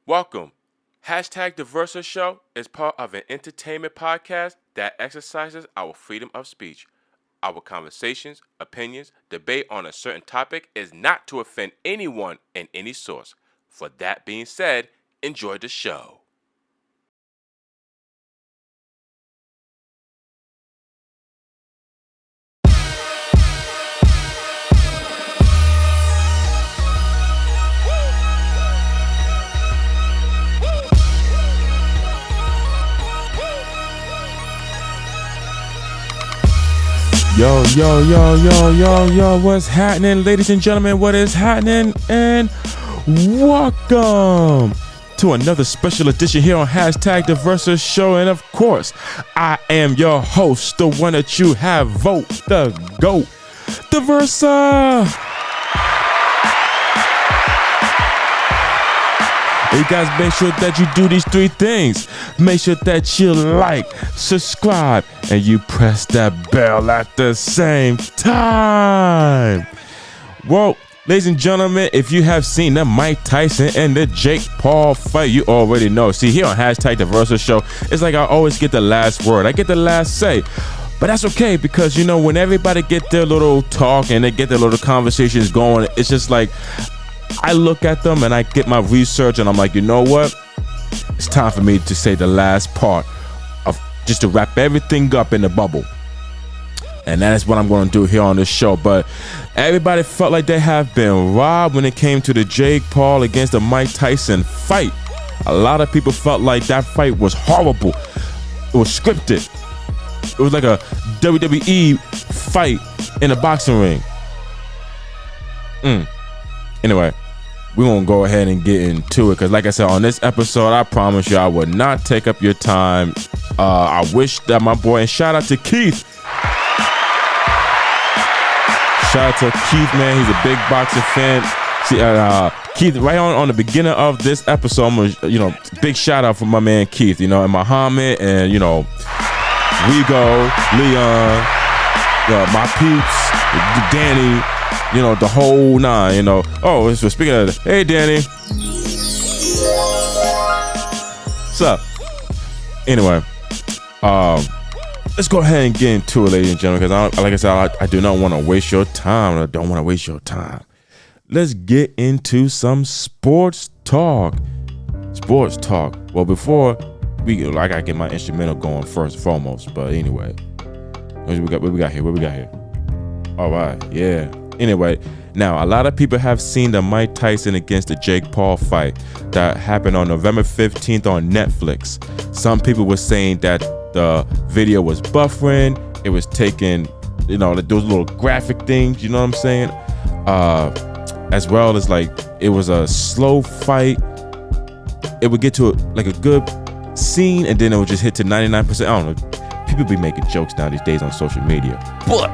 Welcome. #TheVERSASHOW is part of an entertainment podcast that exercises our freedom of speech. Our conversations, opinions, debate on a certain topic is not to offend anyone in any source. For that being said, enjoy the show. Yo, what's happening, ladies and gentlemen? What is happening? And welcome to another special edition here on #TheVERSASHOW. And of course, I am your host, the one that you have vote, the GOAT, the Versa. You guys, make sure that you do these three things. Make sure that you like, subscribe, and you press that bell at the same time. Well, ladies and gentlemen, if you have seen the Mike Tyson and the Jake Paul fight, you already know. See, here on #TheVERSASHOW, it's like I always get the last word. I get the last say. But that's okay, because, you know, when everybody get their little talk and they get their little conversations going, it's just like, I look at them and I get my research and I'm like, you know what? It's time for me to say the last part of just to wrap everything up in the bubble. And that is what I'm going to do here on this show. But everybody felt like they have been robbed when it came to the Jake Paul against the Mike Tyson fight. A lot of people felt like that fight was horrible. It was scripted. It was like a WWE fight in a boxing ring. Anyway, we're going to go ahead and get into it, because like I said, on this episode, I promise you I would not take up your time. I wish that my boy, and shout out to Keith. Shout out to Keith, man. He's a big boxing fan. See, Keith, right on the beginning of this episode, I'm gonna, big shout out for my man Keith, and Muhammad, and, Rigo, Leon, my peeps, Danny, the whole nine, Oh, so speaking of that, hey, Danny. What's up? Anyway, let's go ahead and get into it, ladies and gentlemen, because like I said, I do not want to waste your time. I don't want to waste your time. Let's get into some sports talk. Sports talk. Well, before I gotta get my instrumental going first and foremost. But anyway, what we got here? All right, yeah. Anyway, now a lot of people have seen the Mike Tyson against the Jake Paul fight that happened on November 15th on Netflix. Some people were saying that the video was buffering. It was taking, those little graphic things, you know what I'm saying? As well as like it was a slow fight. It would get to a good scene and then it would just hit to 99%. I don't know. People be making jokes now these days on social media. But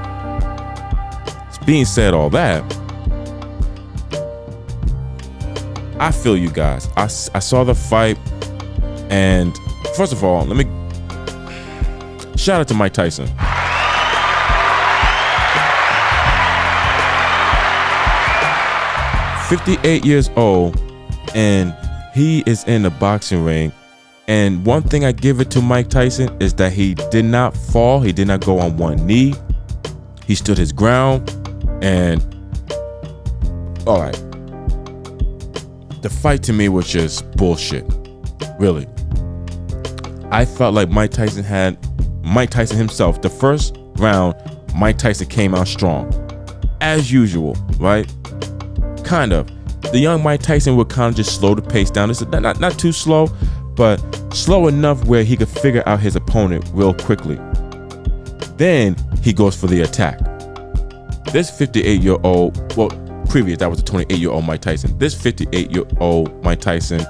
being said all that, I feel you guys. I saw the fight, and first of all, let me shout out to Mike Tyson. "58 years old, and he is in the boxing ring. And one thing I give it to Mike Tyson is that he did not fall. He did not go on one knee. He stood his ground. And all right, the fight to me was just bullshit. Really, I felt like Mike Tyson himself. The first round, Mike Tyson came out strong, as usual, right? Kind of. The young Mike Tyson would kind of just slow the pace down. It's not too slow, but slow enough where he could figure out his opponent real quickly. Then he goes for the attack. This 58-year-old, well, previous, that was a 28-year-old Mike Tyson. This 58-year-old Mike Tyson,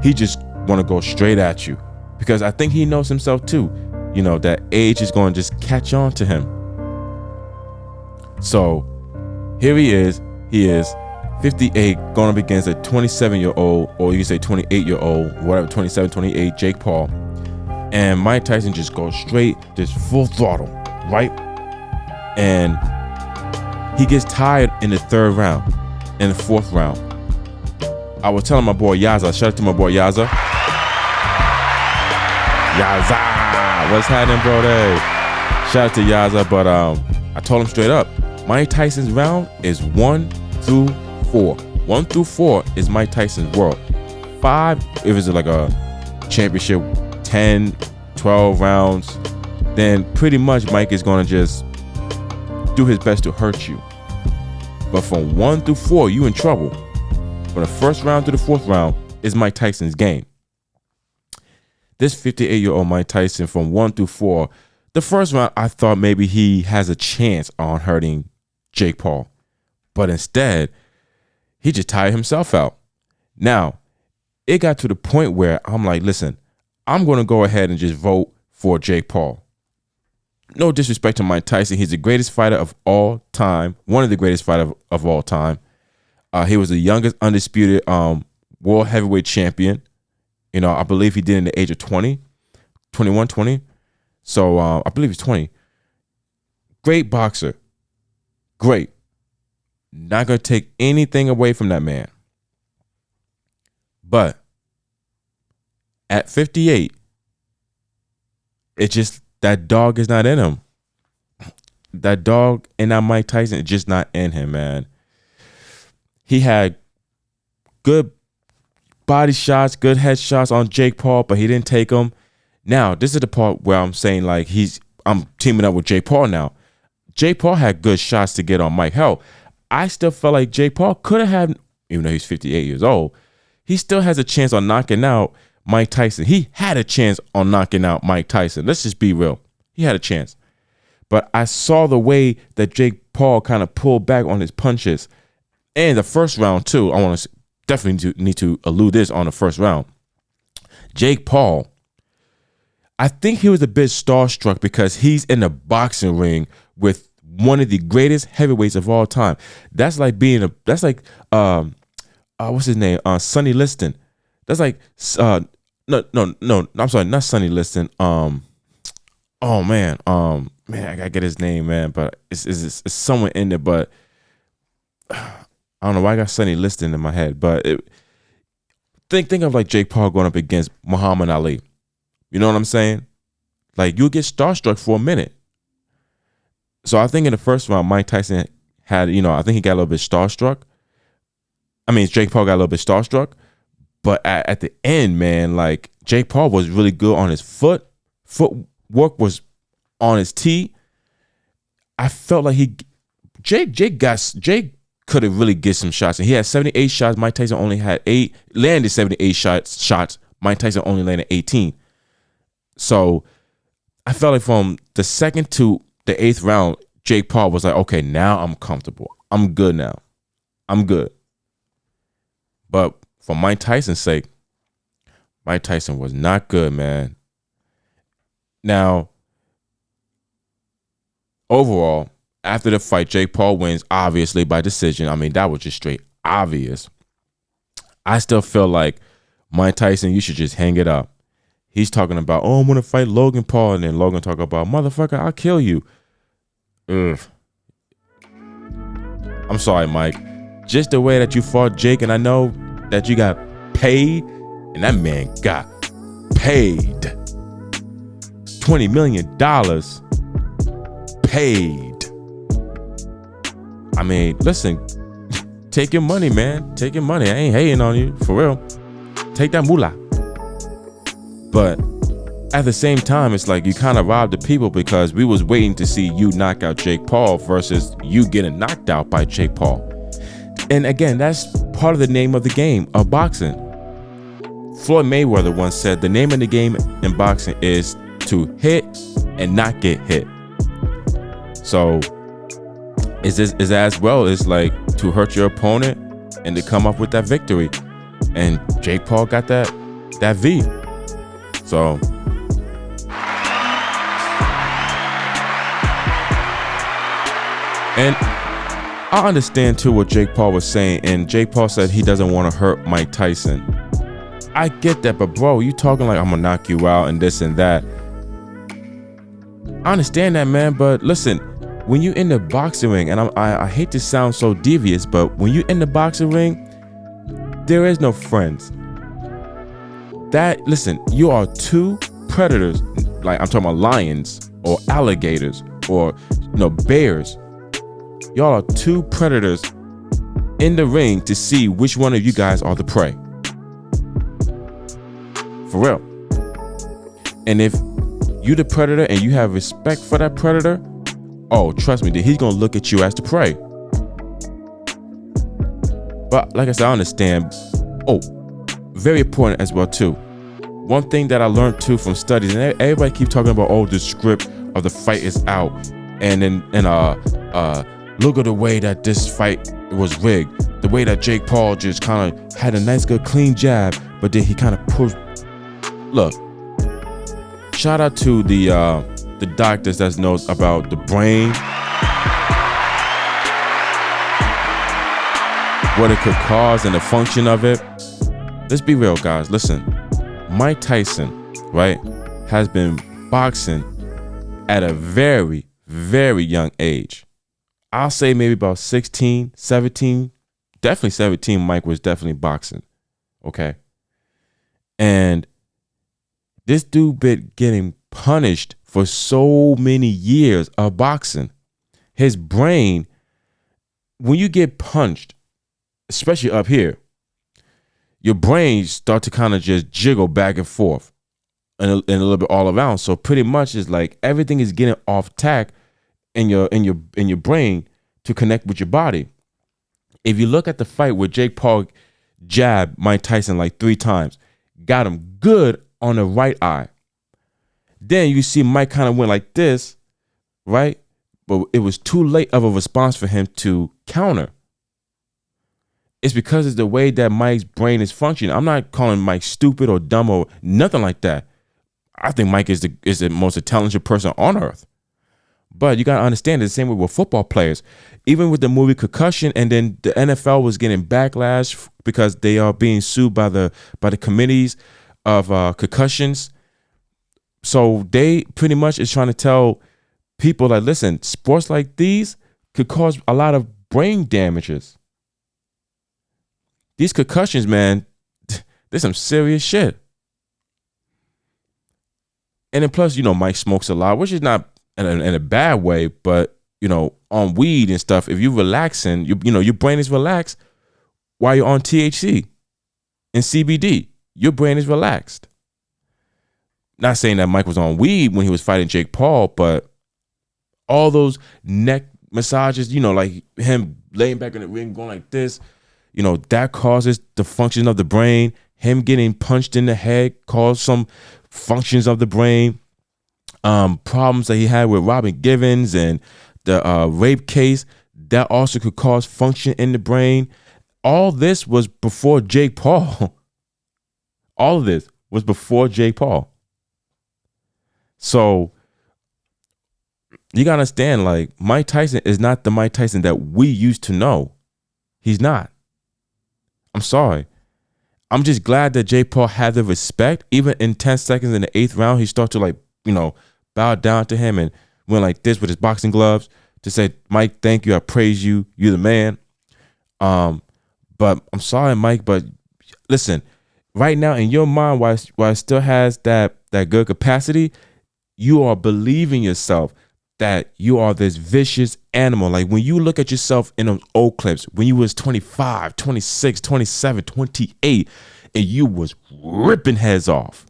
he just want to go straight at you, because I think he knows himself too, that age is going to just catch on to him. So here he is 58, going up against a 27-year-old, or you can say 28-year-old, whatever, 27, 28, Jake Paul. And Mike Tyson just goes straight, just full throttle, right? And he gets tired in the third round, in the fourth round. I was telling my boy Yaza, shout out to my boy Yaza. Yaza, what's happening, bro? Shout out to Yaza, but I told him straight up, Mike Tyson's round is 1 through 4. 1 through 4 is Mike Tyson's world. 5, if it's like a championship, 10, 12 rounds, then pretty much Mike is gonna just do his best to hurt you. But from 1 through 4, you in trouble. From the first round to the 4th round is Mike Tyson's game. This 58-year-old Mike Tyson from 1 through 4, the first round I thought maybe he has a chance on hurting Jake Paul. But instead, he just tired himself out. Now, it got to the point where I'm like, listen, I'm going to go ahead and just vote for Jake Paul. No disrespect to Mike Tyson. He's the greatest fighter of all time. One of the greatest fighters of all time. He was the youngest undisputed world heavyweight champion. You know, I believe he did in the age of 20. So I believe he's 20. Great boxer. Great. Not going to take anything away from that man. But at 58, it's just that dog is not in him. That dog and that Mike Tyson is just not in him, man. He had good body shots, good head shots on Jake Paul, but he didn't take them. Now, this is the part where I'm saying like I'm teaming up with Jake Paul now. Jake Paul had good shots to get on Mike. Hell, I still felt like Jake Paul could have had, even though he's 58 years old, he still has a chance on knocking out Mike Tyson. He had a chance on knocking out Mike Tyson. Let's just be real. He had a chance. But I saw the way that Jake Paul kind of pulled back on his punches. And the first round, too, I want to definitely need to allude this on the first round. Jake Paul, I think he was a bit starstruck because he's in a boxing ring with one of the greatest heavyweights of all time. That's like what's his name? Sonny Liston. That's like no, I'm sorry, not Sonny Liston. Man, I gotta get his name, man, but it's someone in there, but I don't know why I got Sonny Liston in my head, but think of like Jake Paul going up against Muhammad Ali. You know what I'm saying? Like, you'll get starstruck for a minute. So I think in the first round, Mike Tyson had, I think he got a little bit starstruck. I mean, Jake Paul got a little bit starstruck. But at the end, man, like, Jake Paul was really good on his footwork was on his tee. I felt like Jake could have really get some shots. And he had 78 shots. Mike Tyson only had 8. Landed 78 shots. Mike Tyson only landed 18. So I felt like from the 2nd to the 8th round, Jake Paul was like, okay, now I'm comfortable. I'm good now. I'm good. But for Mike Tyson's sake, Mike Tyson was not good, man. Now, overall, after the fight, Jake Paul wins, obviously, by decision. I mean, that was just straight obvious. I still feel like Mike Tyson, you should just hang it up. He's talking about, I'm going to fight Logan Paul. And then Logan talk about, motherfucker, I'll kill you. Ugh. I'm sorry, Mike. Just the way that you fought Jake, and I know that you got paid, and that man got paid. $20 million paid. I mean, listen, take your money, man. Take your money. I ain't hating on you, for real. Take that moolah. But at the same time, it's like you kind of robbed the people because we was waiting to see you knock out Jake Paul versus you getting knocked out by Jake Paul. And again, that's part of the name of the game of boxing. Floyd Mayweather once said the name of the game in boxing is to hit and not get hit. So is as well as like to hurt your opponent and to come up with that victory. And Jake Paul got that V. So and I understand too what Jake Paul was saying, and Jake Paul said he doesn't want to hurt Mike Tyson. I get that, but bro, you talking like I'm gonna knock you out and this and that. I understand that, man, but listen, when you in the boxing ring, and I hate to sound so devious, but when you in the boxing ring, There is no friends. Listen, you are two predators, like I'm talking about lions or alligators or bears. Y'all are two predators in the ring to see which one of you guys are the prey. For real. And if you the predator and you have respect for that predator, oh, trust me, that he's gonna look at you as the prey. But like I said, I understand. Oh, very important as well too. One thing that I learned too from studies, and everybody keeps talking about, oh, the script of the fight is out, and look at the way that this fight was rigged. The way that Jake Paul just kind of had a nice, good, clean jab, but then he kind of pushed. Look, shout out to the doctors that knows about the brain, what it could cause, and the function of it. Let's be real, guys. Listen, Mike Tyson, right, has been boxing at a very, very young age. I'll say maybe about 16, 17, definitely 17. Mike was definitely boxing. Okay. And this dude been getting punished for so many years of boxing. His brain, when you get punched, especially up here, your brain start to kind of just jiggle back and forth and a little bit all around. So pretty much it's like everything is getting off tack in your brain to connect with your body. If you look at the fight where Jake Paul jabbed Mike Tyson like 3 times, got him good on the right eye. Then you see Mike kind of went like this, right? But it was too late of a response for him to counter. It's because it's the way that Mike's brain is functioning. I'm not calling Mike stupid or dumb or nothing like that. I think Mike is the most talented person on earth. But you got to understand, it's the same way with football players. Even with the movie Concussion, and then the NFL was getting backlash because they are being sued by the committees of concussions. So they pretty much is trying to tell people that, listen, sports like these could cause a lot of brain damages. These concussions, man, there's some serious shit. And then plus, Mike smokes a lot, which is not in a bad way, but on weed and stuff, if you're relaxing, your brain is relaxed while you're on THC and CBD. Your brain is relaxed. Not saying that Mike was on weed when he was fighting Jake Paul, but all those neck massages, like him laying back in the ring going like this, that causes the function of the brain. Him getting punched in the head caused some functions of the brain. Problems that he had with Robin Givens and the rape case, that also could cause function in the brain. All this was before Jake Paul. All of this was before Jake Paul. So you gotta understand, like, Mike Tyson is not the Mike Tyson that we used to know. He's not. I'm sorry. I'm just glad that Jake Paul had the respect. Even in 10 seconds in the 8th round, he started to bow down to him and went like this with his boxing gloves to say, Mike, thank you. I praise you. You're the man. But I'm sorry, Mike, but listen, right now in your mind, while it still has that good capacity, you are believing yourself that you are this vicious animal. Like when you look at yourself in those old clips, when you was 25, 26, 27, 28, and you was ripping heads off,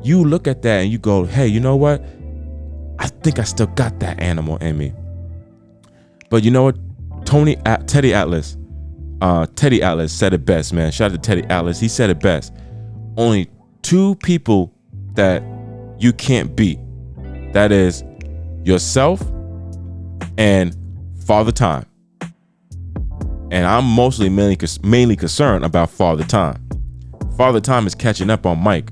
you look at that and you go, hey, you know what? I think I still got that animal in me. But you know what? Teddy Atlas said it best, man. Shout out to Teddy Atlas. He said it best. Only 2 people that you can't beat. That is yourself and Father Time. And I'm mainly concerned about Father Time. Father Time is catching up on Mike.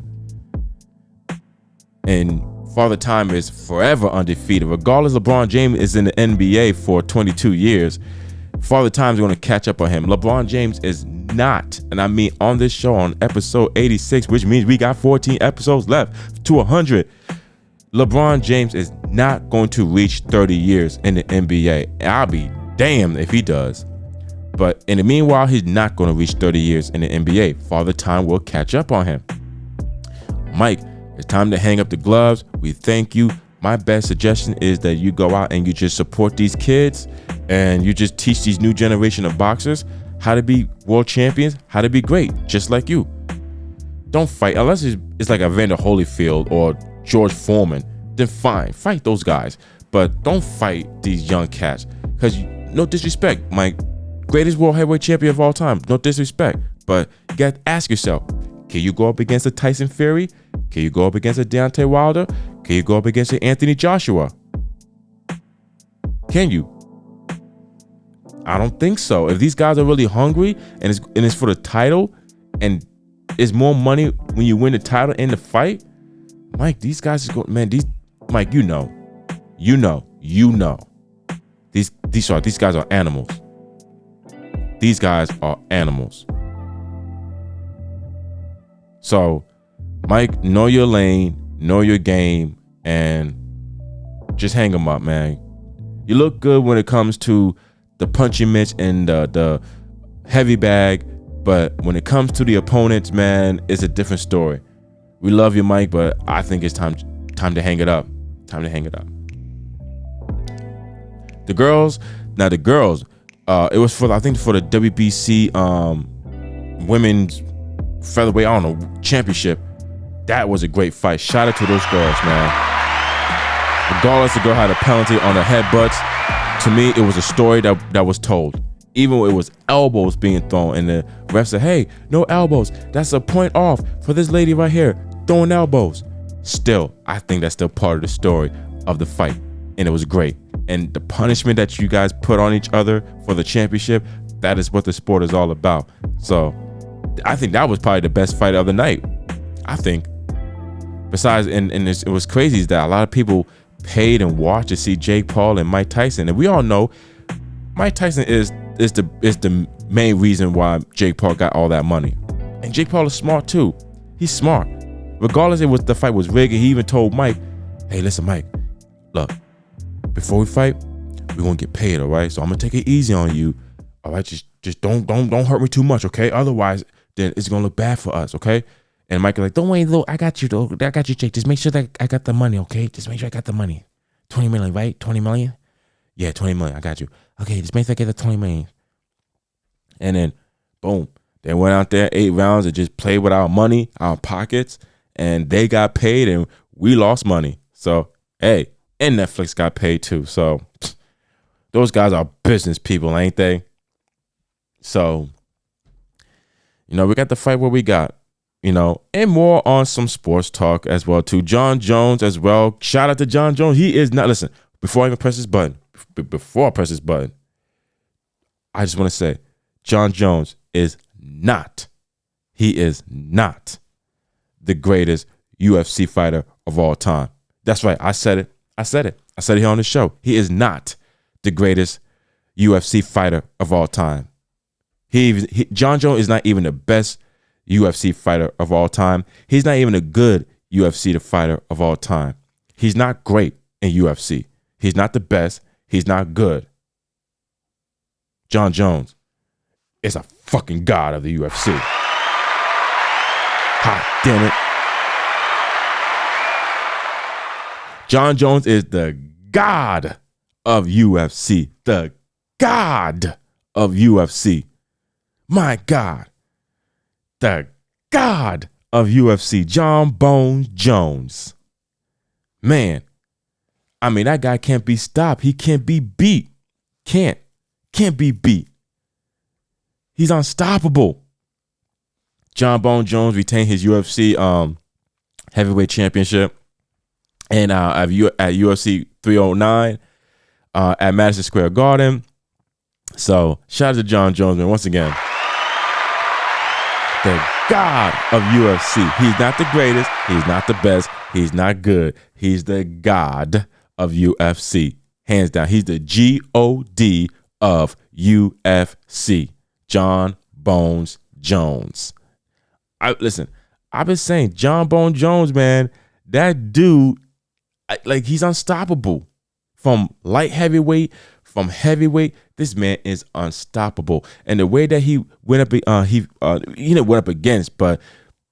And Father Time is forever undefeated. Regardless, LeBron James is in the NBA for 22 years. Father Time is going to catch up on him. LeBron James is not, and I mean on this show on episode 86, which means we got 14 episodes left to 100. LeBron James is not going to reach 30 years in the NBA. And I'll be damned if he does. But in the meanwhile, he's not going to reach 30 years in the NBA. Father Time will catch up on him. Mike, it's time to hang up the gloves. We thank you. My best suggestion is that you go out and you just support these kids and you just teach these new generation of boxers how to be world champions, how to be great, just like you. Don't fight unless it's like Evander Holyfield or George Foreman. Then fine, fight those guys, but don't fight these young cats. Because no disrespect, Mike, greatest world heavyweight champion of all time. No disrespect, but you got to ask yourself: can you go up against a Tyson Fury? Can you go up against a Deontay Wilder? Can you go up against an Anthony Joshua? Can you? I don't think so. If these guys are really hungry and it's for the title and it's more money when you win the title in the fight, Mike, these guys is going, man, Mike, you know. These guys are animals. These guys are animals. So, Mike, know your lane, know your game, and just hang them up, man. You look good when it comes to the punching mitts and the heavy bag, but when it comes to the opponents, man, it's a different story. We love you, Mike, but I think it's time to hang it up. Time to hang it up. The girls, it was for the WBC women's featherweight, I don't know, championship. That was a great fight. Shout out to those girls, man. Regardless, the girl had a penalty on her headbutts. To me, it was a story that was told. Even when it was elbows being thrown, and the ref said, hey, no elbows. That's a point off for this lady right here, throwing elbows. Still, I think that's still part of the story of the fight, and it was great. And the punishment that you guys put on each other for the championship, that is what the sport is all about. So I think that was probably the best fight of the night. I think. Besides, and it was crazy is that a lot of people paid and watched to see Jake Paul and Mike Tyson, and we all know Mike Tyson is the main reason why Jake Paul got all that money. And Jake Paul is smart too. He's smart. Regardless, the fight was rigged, and he even told Mike, "Hey, listen, Mike, look, before we fight, we're gonna get paid, all right? So I'm gonna take it easy on you, all right? Just don't hurt me too much, okay? Otherwise, then it's gonna look bad for us, okay?" And Mike was like, "Don't worry, though. I got you, though. I got you, Jake. Just make sure that I got the money, okay? Just make sure I got the money. 20 million, right? 20 million? Yeah, 20 million. I got you. Okay, just make sure I get the 20 million." And then, boom. They went out there 8 rounds and just played with our money, our pockets, and they got paid and we lost money. So, hey, and Netflix got paid too. So, those guys are business people, ain't they? So, we got the fight what we got. And more on some sports talk as well too. John Jones as well. Shout out to John Jones. He is not, listen, before I even press this button, I just want to say, John Jones is not the greatest UFC fighter of all time. That's right. I said it. I said it here on the show. He is not the greatest UFC fighter of all time. John Jones is not even the best UFC fighter of all time. He's not even a good UFC fighter of all time. He's not great in UFC. He's not the best. He's not good. John Jones is a fucking god of the UFC. Hot damn it. John Jones is the god of UFC. The god of UFC. My God. The god of UFC, John Bones Jones. Man, I mean, that guy can't be stopped. He can't be beat. Can't be beat. He's unstoppable. John Bones Jones retained his UFC heavyweight championship and at UFC 309 at Madison Square Garden. So shout out to John Jones, man, once again. The god of UFC. He's not the greatest. He's not the best. He's not good. He's the god of UFC. Hands down. He's the G-O-D of UFC. John Bones Jones. Listen, I've been saying John Bones Jones, man, that dude, he's unstoppable. From light heavyweight, from heavyweight, this man is unstoppable. And the way that he went up, he didn't went up against, but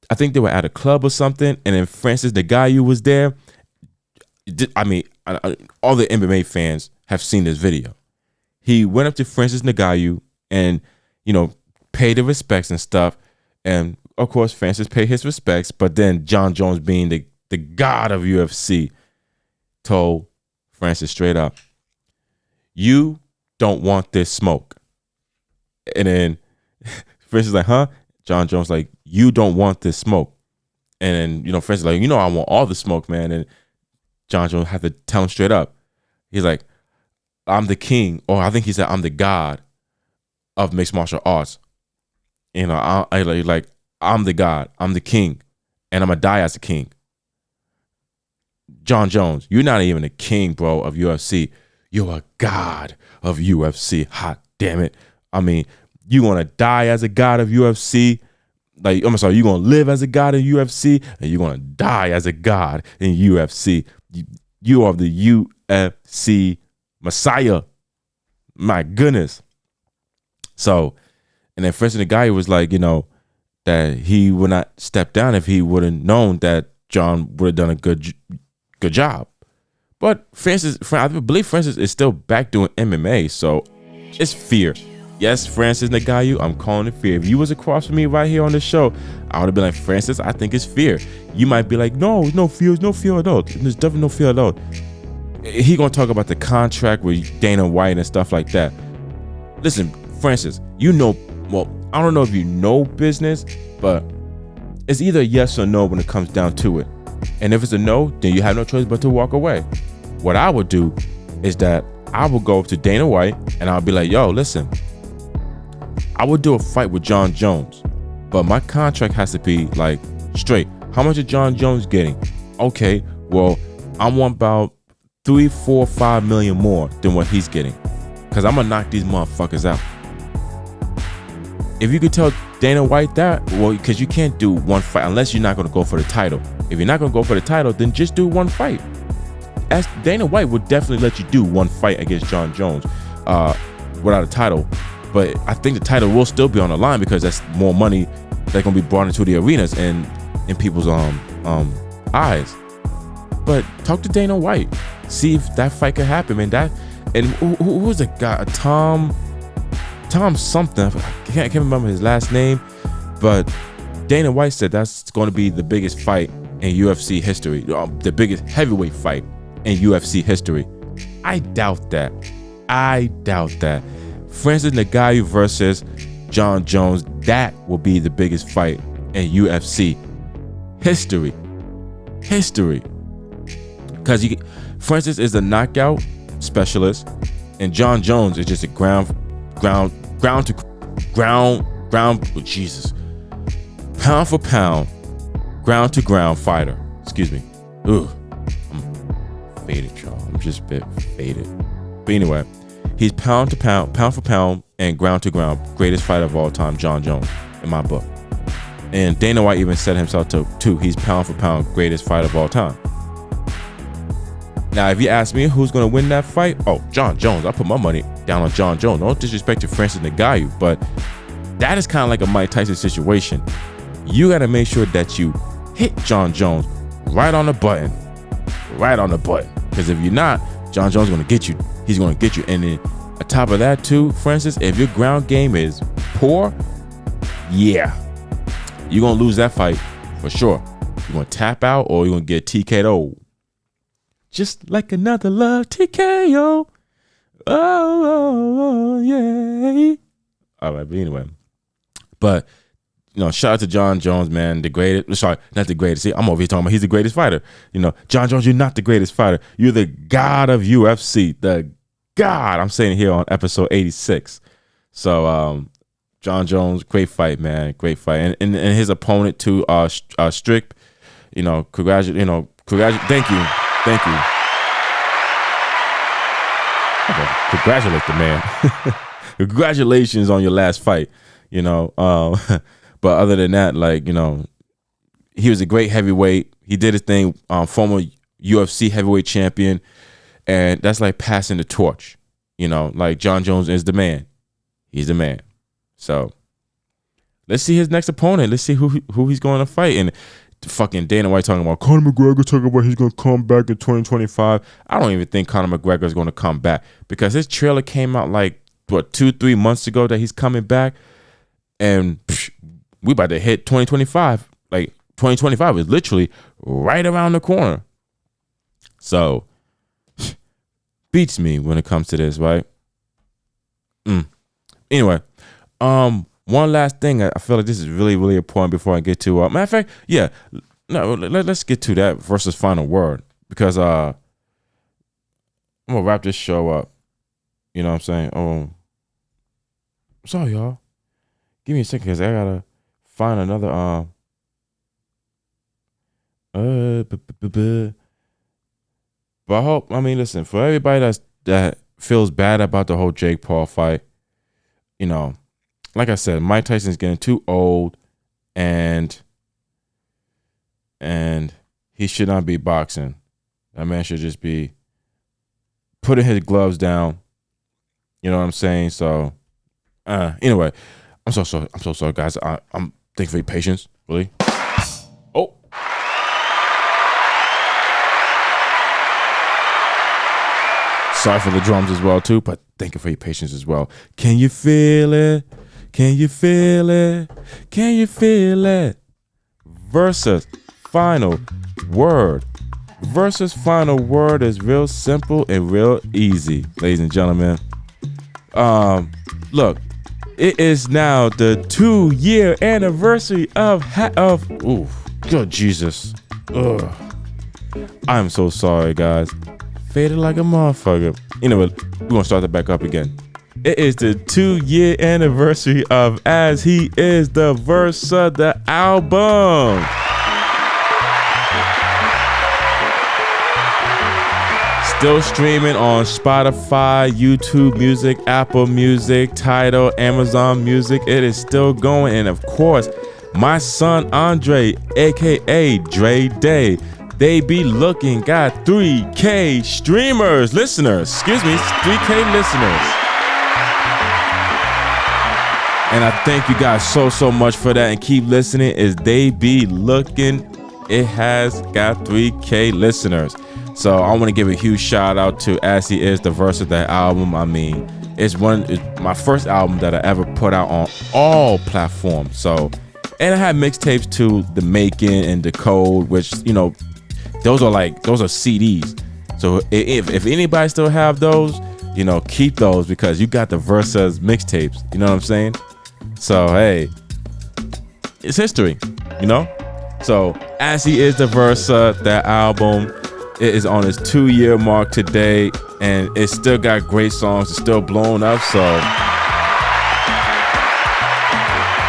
I think they were at a club or something, and then Francis Ngannou was there. I mean, all the MMA fans have seen this video. He went up to Francis Ngannou and, paid the respects and stuff. And of course, Francis paid his respects. But then Jon Jones, being the god of UFC, told Francis straight up, "You don't want this smoke." And then Francis like, "Huh?" Jon Jones like, "You don't want this smoke." And then, Francis like, "I want all the smoke, man." And Jon Jones had to tell him straight up. He's like, "I'm the king," or I think he said, "I'm the god of mixed martial arts." I'm the god, I'm the king, and I'm gonna die as a king. Jon Jones, you're not even a king, bro, of UFC. You're a god of UFC. Hot damn it. I mean, you want to die as a god of UFC. I'm sorry, you're going to live as a god in UFC, and you're going to die as a god in UFC. You are the UFC Messiah. My goodness. So, and then Francis Ngannou was like, that he would not step down if he would have known that John would have done a good job. But I believe Francis is still back doing MMA, so it's fear. Yes, Francis Ngannou, I'm calling it fear. If you was across from me right here on the show, I would have been like, Francis, I think it's fear. You might be like, no fear at all. There's definitely no fear at all. He gonna talk about the contract with Dana White and stuff like that. Listen, Francis, well, I don't know if you know business, but it's either a yes or no when it comes down to it. And if it's a no, then you have no choice but to walk away. What I would do is that I would go up to Dana White and I'll be like, yo, listen, I would do a fight with Jon Jones, but my contract has to be like straight. How much is Jon Jones getting? Okay, well, I want about 3, 4, 5 million more than what he's getting, because I'm gonna knock these motherfuckers out. If you could tell Dana White that, well, because you can't do one fight unless you're not going to go for the title. If you're not going to go for the title, then just do one fight. As Dana White would definitely let you do one fight against Jon Jones without a title. But I think the title will still be on the line, because that's more money that's going to be brought into the arenas and in people's eyes. But talk to Dana White. See if that fight could happen, man. And who was the guy? Tom something. I can't remember his last name, but Dana White said that's going to be the biggest fight in UFC history, the biggest heavyweight fight in UFC history. I doubt that. Francis Ngannou versus Jon Jones, that will be the biggest fight in UFC history. Because Francis is a knockout specialist, and Jon Jones is just a ground pound for pound, ground to ground fighter. Excuse me. Ugh, I'm faded, y'all. I'm just a bit faded. But anyway, he's pound for pound, and ground to ground greatest fighter of all time, Jon Jones, in my book. And Dana White even said himself too. He's pound for pound greatest fighter of all time. Now, if you ask me who's going to win that fight, Jon Jones. I put my money down on Jon Jones. No disrespect to Francis Ngannou, but that is kind of like a Mike Tyson situation. You got to make sure that you hit Jon Jones right on the button. Because if you're not, Jon Jones is going to get you. He's going to get you. And then on top of that too, Francis, if your ground game is poor, yeah, you're going to lose that fight for sure. You're going to tap out, or you're going to get TKO'd. Just like another love TKO. Oh, yeah. All right, but anyway. But, shout out to Jon Jones, man. The greatest. Sorry, not the greatest. See, I'm over here talking about he's the greatest fighter. Jon Jones, you're not the greatest fighter. You're the god of UFC. The god. I'm saying here on episode 86. So, Jon Jones, great fight, man. Great fight. And his opponent, too, Strick, thank you. Congratulate the man. Congratulations on your last fight. But other than that, he was a great heavyweight. He did his thing. Former UFC heavyweight champion, and that's like passing the torch. like John Jones is the man. He's the man. So let's see his next opponent. Let's see who he's going to fight. And fucking Dana White talking about Conor McGregor talking about he's going to come back in 2025. I don't even think Conor McGregor is going to come back because his trailer came out like, 2-3 months ago that he's coming back. And we about to hit 2025. Like 2025 is literally right around the corner. So beats me when it comes to this, right? Anyway, one last thing. I feel like this is really, really important before I get to matter of fact, yeah. No, let's get to that versus final word because I'm gonna wrap this show up. You know what I'm saying? Sorry, y'all. Give me a second because I gotta find another But I hope, listen, for everybody that feels bad about the whole Jake Paul fight, like I said, Mike Tyson's getting too old and he should not be boxing. That man should just be putting his gloves down. You know what I'm saying? So anyway, I'm so sorry, guys. I'm thank you for your patience, really. Oh. Sorry for the drums as well, too, but thank you for your patience as well. Can you feel it? Can you feel it? Can you feel it? Versus final word. Versus final word is real simple and real easy, ladies and gentlemen. Look, it is now the 2-year anniversary of good Jesus. Ugh. I'm so sorry, guys. Faded like a motherfucker. Anyway, we're gonna start that back up again. It is the 2-year anniversary of As He Is the Versa, the album. Still streaming on Spotify, YouTube Music, Apple Music, Tidal, Amazon Music. It is still going. And of course, my son Andre, aka Dre Day, they be looking, got 3K listeners. Excuse me, 3K listeners. And I thank you guys so much for that. And keep listening as they be looking. It has got 3K listeners. So I want to give a huge shout out to As He Is the Versa, that album. It's my first album that I ever put out on all platforms. So, and I had mixtapes to The Making and The Code, which, those are CDs. So if anybody still have those, keep those because you got the Versa's mixtapes. You know what I'm saying? So, hey, it's history, So As He Is the Versa, that album, it is on its 2-year mark today, and it still got great songs. It's still blowing up, so.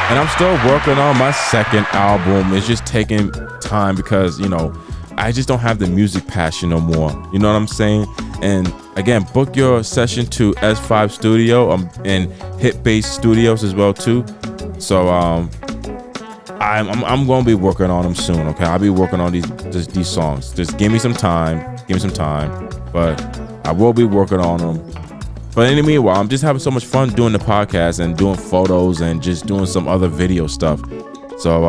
And I'm still working on my second album. It's just taking time because, I just don't have the music passion no more. You know what I'm saying? And again, book your session to S5 Studio and Hit Bass Studios as well too. So I'm going to be working on them soon. Okay, I'll be working on these songs. Just give me some time. But I will be working on them. But in the meanwhile, I'm just having so much fun doing the podcast and doing photos and just doing some other video stuff. So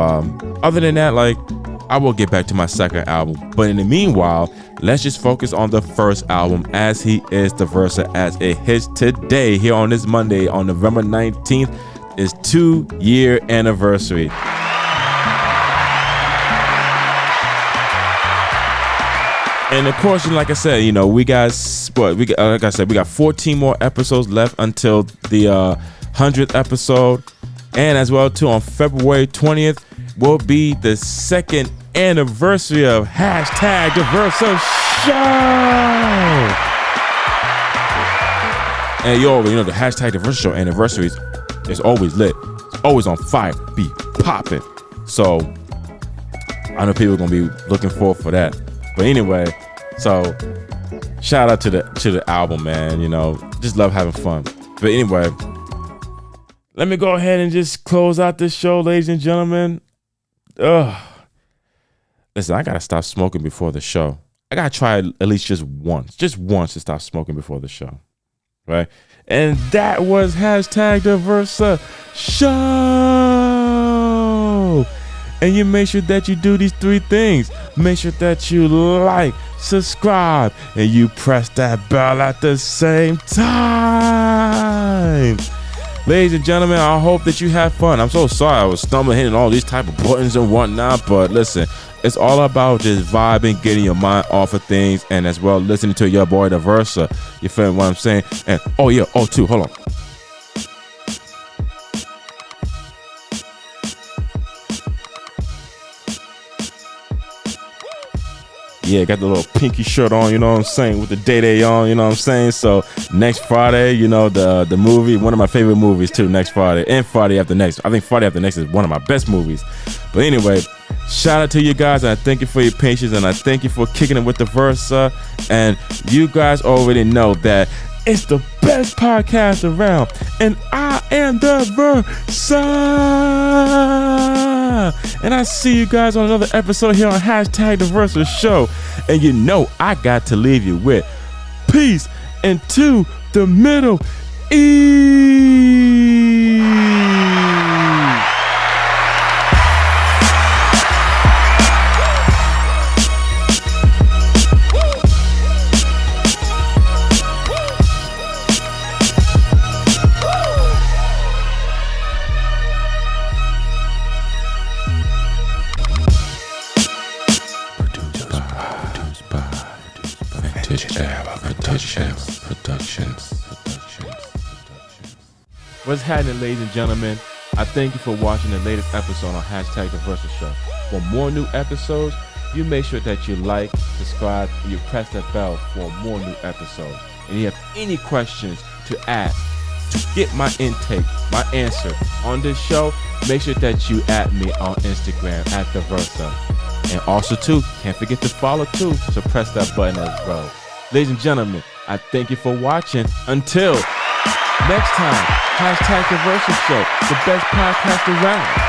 other than that, I will get back to my second album. But in the meanwhile, let's just focus on the first album, As He Is the Versa, as it hits today here on this Monday on November 19th. Is 2-year anniversary. And of course, like I said, we got 14 more episodes left until the 100th episode. And as well too, on February 20th will be the 2nd anniversary of #TheVersaShow. And you already know the #TheVersaShow anniversary is always lit. It's always on fire. Be popping. So I know people are gonna be looking forward for that. But anyway, so shout out to the album, man. Just love having fun. But anyway, let me go ahead and just close out this show, ladies and gentlemen. Listen, I gotta stop smoking before the show. I gotta try at least just once to stop smoking before the show. right? And that was hashtag TheVersaShow. And you make sure that you do these 3 things. Make sure that you like, subscribe, and you press that bell at the same time. Ladies and gentlemen, I hope that you had fun. I'm so sorry I was stumbling, hitting all these type of buttons and whatnot, but listen, it's all about just vibing, getting your mind off of things, and as well listening to your boy The Versa. You feel what I'm saying? And hold on. Yeah, got the little pinky shirt on, you know what I'm saying, with the day on, you know what I'm saying. So next Friday, you know, the movie, one of my favorite movies too, next Friday and Friday after next. I think Friday after next is one of my best movies. But anyway, shout out to you guys, and I thank you for your patience, and I thank you for kicking it with the Versa. And you guys already know that it's the best podcast around, and I am the Versa. And I see you guys on another episode here on hashtag The Versa Show. And you know I got to leave you with peace into the Middle East. Productions. What's happening, ladies and gentlemen? I thank you for watching the latest episode on hashtag The Versa Show. For more new episodes, you make sure that you like, subscribe, and you press that bell for more new episodes. And if you have any questions to ask to get my intake, my answer on this show, make sure that you add me on Instagram at The Versa. And also too, can't forget to follow too, so press that button as well. Ladies and gentlemen, I thank you for watching. Until next time, hashtag The Versa Show, the best podcast around.